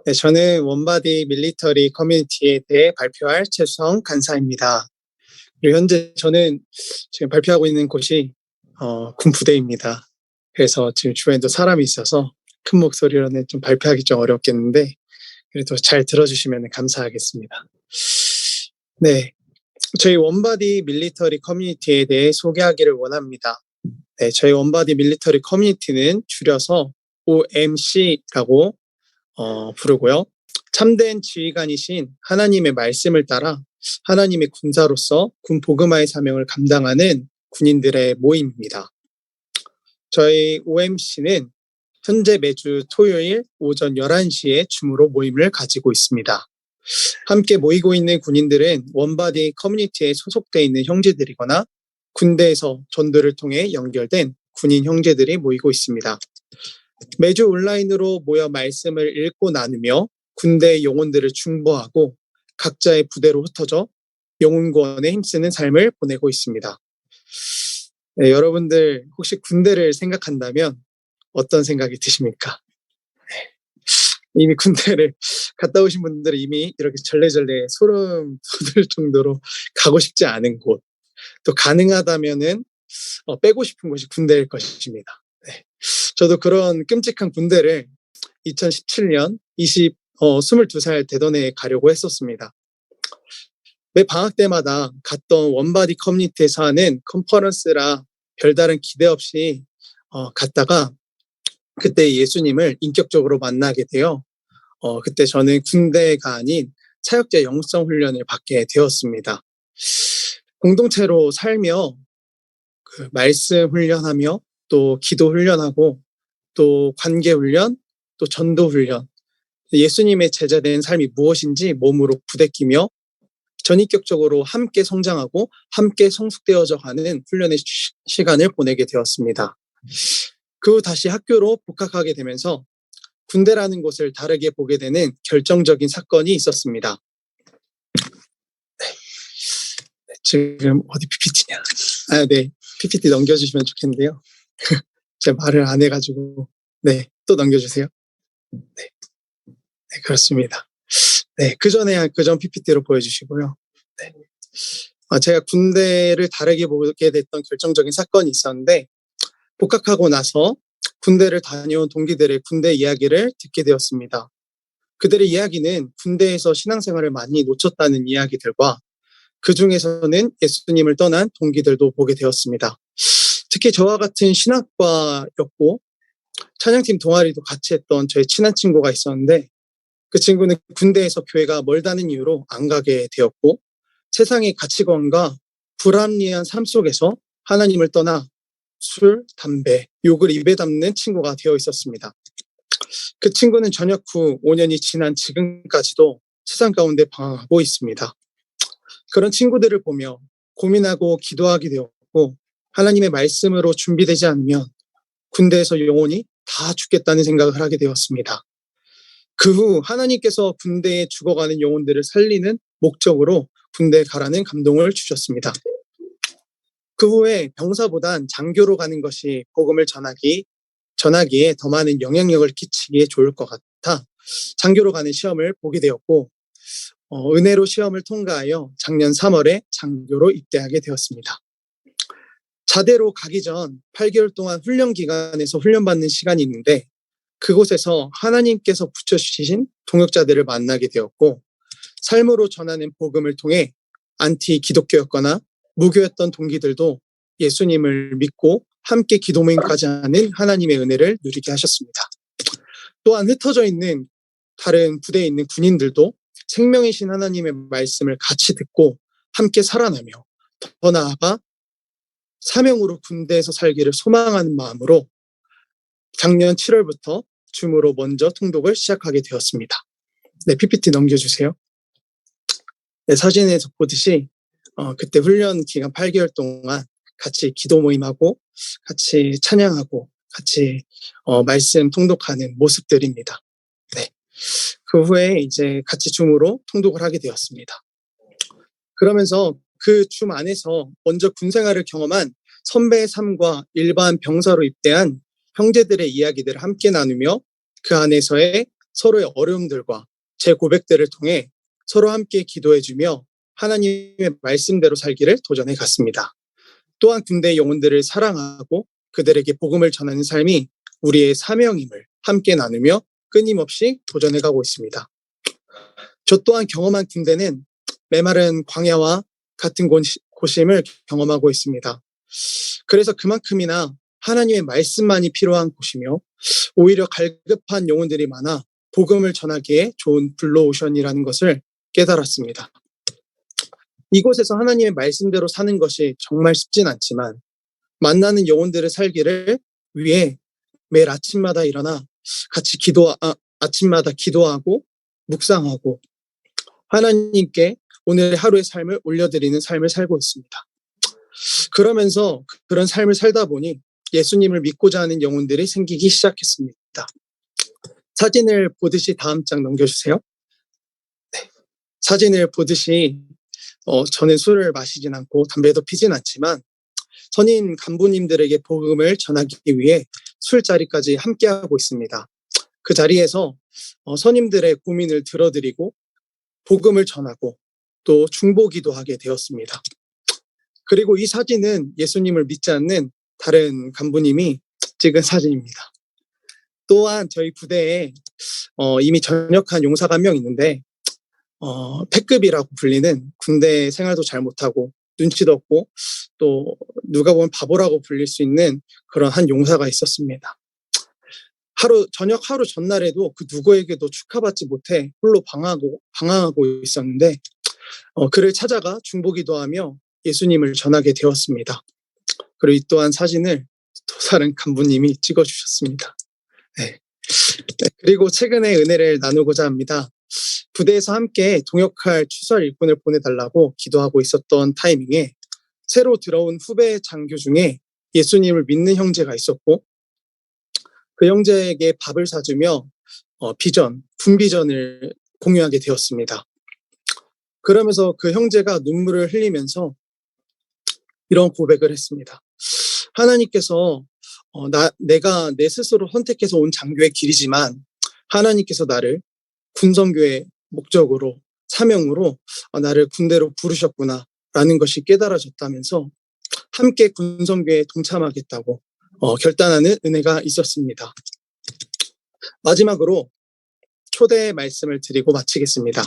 네, 저는 원바디 밀리터리 커뮤니티에 대해 발표할 최수성 간사입니다. 그리고 현재 저는 지금 발표하고 있는 곳이 군부대입니다. 그래서 지금 주변에도 사람이 있어서 큰 목소리로는 좀 발표하기 좀 어렵겠는데 그래도 잘 들어주시면 감사하겠습니다. 네, 저희 원바디 밀리터리 커뮤니티에 대해 소개하기를 원합니다. 네, 저희 원바디 밀리터리 커뮤니티는 줄여서 OMC라고 부르고요. 참된 지휘관이신 하나님의 말씀을 따라 하나님의 군사로서 군 복음화의 사명을 감당하는 군인들의 모임입니다. 저희 OMC는 현재 매주 토요일 오전 11시에 줌으로 모임을 가지고 있습니다. 함께 모이고 있는 군인들은 원바디 커뮤니티에 소속되어 있는 형제들이거나 군대에서 전도를 통해 연결된 군인 형제들이 모이고 있습니다. 매주 온라인으로 모여 말씀을 읽고 나누며 군대의 영혼들을 중보하고 각자의 부대로 흩어져 영혼 구원에 힘쓰는 삶을 보내고 있습니다. 네, 여러분들 혹시 군대를 생각한다면 어떤 생각이 드십니까? 이미 군대를 갔다 오신 분들은 이미 이렇게 절레절레 소름 돋을 정도로 가고 싶지 않은 곳, 또 가능하다면은 빼고 싶은 곳이 군대일 것입니다. 네. 저도 그런 끔찍한 군대를 2017년 22살 되던 해에 가려고 했었습니다. 매 방학 때마다 갔던 원바디 커뮤니티에서 하는 컨퍼런스라 별다른 기대 없이 갔다가 그때 예수님을 인격적으로 만나게 되어 그때 저는 군대가 아닌 사역자 영성 훈련을 받게 되었습니다. 공동체로 살며 그 말씀 훈련하며 또 기도 훈련하고 또 관계 훈련, 또 전도 훈련, 예수님의 제자된 삶이 무엇인지 몸으로 부대끼며 전인격적으로 함께 성장하고 함께 성숙되어져 가는 훈련의 시간을 보내게 되었습니다. 그 후 다시 학교로 복학하게 되면서 군대라는 곳을 다르게 보게 되는 결정적인 사건이 있었습니다. 네, 지금 어디 PPT냐? 네, PPT 넘겨주시면 좋겠는데요. 제가 말을 안 해가지고 네, 또 넘겨주세요. 네, 네 그렇습니다. 네, 그전 PPT로 보여주시고요. 네. 제가 군대를 다르게 보게 됐던 결정적인 사건이 있었는데 복학하고 나서 군대를 다녀온 동기들의 군대 이야기를 듣게 되었습니다. 그들의 이야기는 군대에서 신앙생활을 많이 놓쳤다는 이야기들과 그 중에서는 예수님을 떠난 동기들도 보게 되었습니다. 특히 저와 같은 신학과였고 찬양팀 동아리도 같이 했던 저의 친한 친구가 있었는데 그 친구는 군대에서 교회가 멀다는 이유로 안 가게 되었고 세상의 가치관과 불합리한 삶 속에서 하나님을 떠나 술, 담배, 욕을 입에 담는 친구가 되어 있었습니다. 그 친구는 전역 후 5년이 지난 지금까지도 세상 가운데 방황하고 있습니다. 그런 친구들을 보며 고민하고 기도하게 되었고 하나님의 말씀으로 준비되지 않으면 군대에서 영혼이 다 죽겠다는 생각을 하게 되었습니다. 그 후 하나님께서 군대에 죽어가는 영혼들을 살리는 목적으로 군대에 가라는 감동을 주셨습니다. 그 후에 병사보단 장교로 가는 것이 복음을 전하기에 더 많은 영향력을 끼치기에 좋을 것 같아 장교로 가는 시험을 보게 되었고 은혜로 시험을 통과하여 작년 3월에 장교로 입대하게 되었습니다. 자대로 가기 전 8개월 동안 훈련 기간에서 훈련받는 시간이 있는데 그곳에서 하나님께서 붙여주신 동역자들을 만나게 되었고 삶으로 전하는 복음을 통해 안티 기독교였거나 무교였던 동기들도 예수님을 믿고 함께 기도 모임까지 하는 하나님의 은혜를 누리게 하셨습니다. 또한 흩어져 있는 다른 부대에 있는 군인들도 생명이신 하나님의 말씀을 같이 듣고 함께 살아나며 더 나아가 사명으로 군대에서 살기를 소망하는 마음으로 작년 7월부터 줌으로 먼저 통독을 시작하게 되었습니다. 네, PPT 넘겨주세요. 네, 사진에서 보듯이 그때 훈련 기간 8개월 동안 같이 기도 모임하고 같이 찬양하고 같이 말씀 통독하는 모습들입니다. 네. 그 후에 이제 같이 줌으로 통독을 하게 되었습니다. 그러면서 그 줌 안에서 먼저 군 생활을 경험한 선배의 삶과 일반 병사로 입대한 형제들의 이야기들을 함께 나누며 그 안에서의 서로의 어려움들과 제 고백들을 통해 서로 함께 기도해주며 하나님의 말씀대로 살기를 도전해 갔습니다. 또한 군대 영혼들을 사랑하고 그들에게 복음을 전하는 삶이 우리의 사명임을 함께 나누며 끊임없이 도전해 가고 있습니다. 저 또한 경험한 군대는 메마른 광야와 같은 곳임을 경험하고 있습니다. 그래서 그만큼이나 하나님의 말씀만이 필요한 곳이며 오히려 갈급한 영혼들이 많아 복음을 전하기에 좋은 블루오션이라는 것을 깨달았습니다. 이곳에서 하나님의 말씀대로 사는 것이 정말 쉽진 않지만 만나는 영혼들을 살기를 위해 매일 아침마다 일어나 같이 아침마다 기도하고 묵상하고 하나님께 오늘 하루의 삶을 올려드리는 삶을 살고 있습니다. 그러면서 그런 삶을 살다 보니 예수님을 믿고자 하는 영혼들이 생기기 시작했습니다. 사진을 보듯이 다음 장 넘겨주세요. 네. 사진을 보듯이 저는 술을 마시진 않고 담배도 피진 않지만 선임 간부님들에게 복음을 전하기 위해 술자리까지 함께하고 있습니다. 그 자리에서 선임들의 고민을 들어드리고 복음을 전하고 또 중보기도 하게 되었습니다. 그리고 이 사진은 예수님을 믿지 않는 다른 간부님이 찍은 사진입니다. 또한 저희 부대에 이미 전역한 용사가 한 명 있는데 패급이라고 불리는 군대 생활도 잘 못하고 눈치도 없고 또 누가 보면 바보라고 불릴 수 있는 그런 한 용사가 있었습니다. 저녁 하루 전날에도 그 누구에게도 축하받지 못해 홀로 방황하고 있었는데 그를 찾아가 중보기도 하며 예수님을 전하게 되었습니다. 그리고 이 또한 사진을 또 다른 간부님이 찍어주셨습니다. 네. 그리고 최근에 은혜를 나누고자 합니다. 부대에서 함께 동역할 추설 일꾼을 보내달라고 기도하고 있었던 타이밍에 새로 들어온 후배 장교 중에 예수님을 믿는 형제가 있었고 그 형제에게 밥을 사주며 군비전을 공유하게 되었습니다. 그러면서 그 형제가 눈물을 흘리면서 이런 고백을 했습니다. 하나님께서 내가 내 스스로 선택해서 온 장교의 길이지만 하나님께서 나를 군성교의 목적으로 사명으로 나를 군대로 부르셨구나 라는 것이 깨달아졌다면서 함께 군성교에 동참하겠다고 결단하는 은혜가 있었습니다. 마지막으로 초대 말씀을 드리고 마치겠습니다.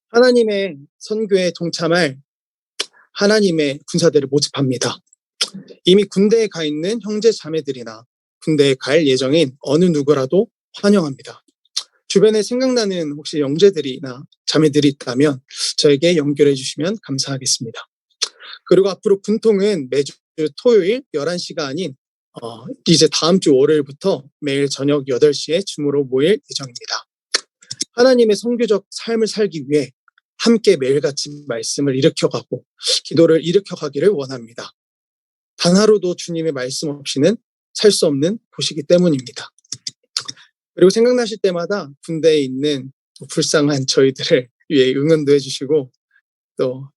하나님의 선교에 동참할 하나님의 군사들을 모집합니다. 이미 군대에 가 있는 형제 자매들이나 군대에 갈 예정인 어느 누구라도 환영합니다. 주변에 생각나는 혹시 형제들이나 자매들이 있다면 저에게 연결해 주시면 감사하겠습니다. 그리고 앞으로 군통은 매주 토요일 11시가 아닌 이제 다음 주 월요일부터 매일 저녁 8시에 줌으로 모일 예정입니다. 하나님의 선교적 삶을 살기 위해 함께 매일같이 말씀을 일으켜가고 기도를 일으켜가기를 원합니다. 단 하루도 주님의 말씀 없이는 살 수 없는 곳이기 때문입니다. 그리고 생각나실 때마다 군대에 있는 불쌍한 저희들을 위해 응원도 해주시고 또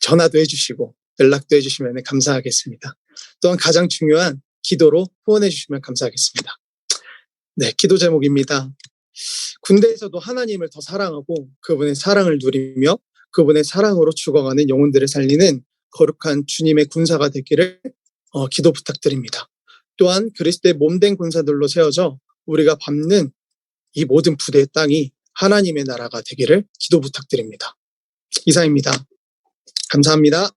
전화도 해주시고 연락도 해주시면 감사하겠습니다. 또한 가장 중요한 기도로 후원해 주시면 감사하겠습니다. 네, 기도 제목입니다. 군대에서도 하나님을 더 사랑하고 그분의 사랑을 누리며 그분의 사랑으로 죽어가는 영혼들을 살리는 거룩한 주님의 군사가 되기를 기도 부탁드립니다. 또한 그리스도의 몸된 군사들로 세워져 우리가 밟는 이 모든 부대의 땅이 하나님의 나라가 되기를 기도 부탁드립니다. 이상입니다. 감사합니다.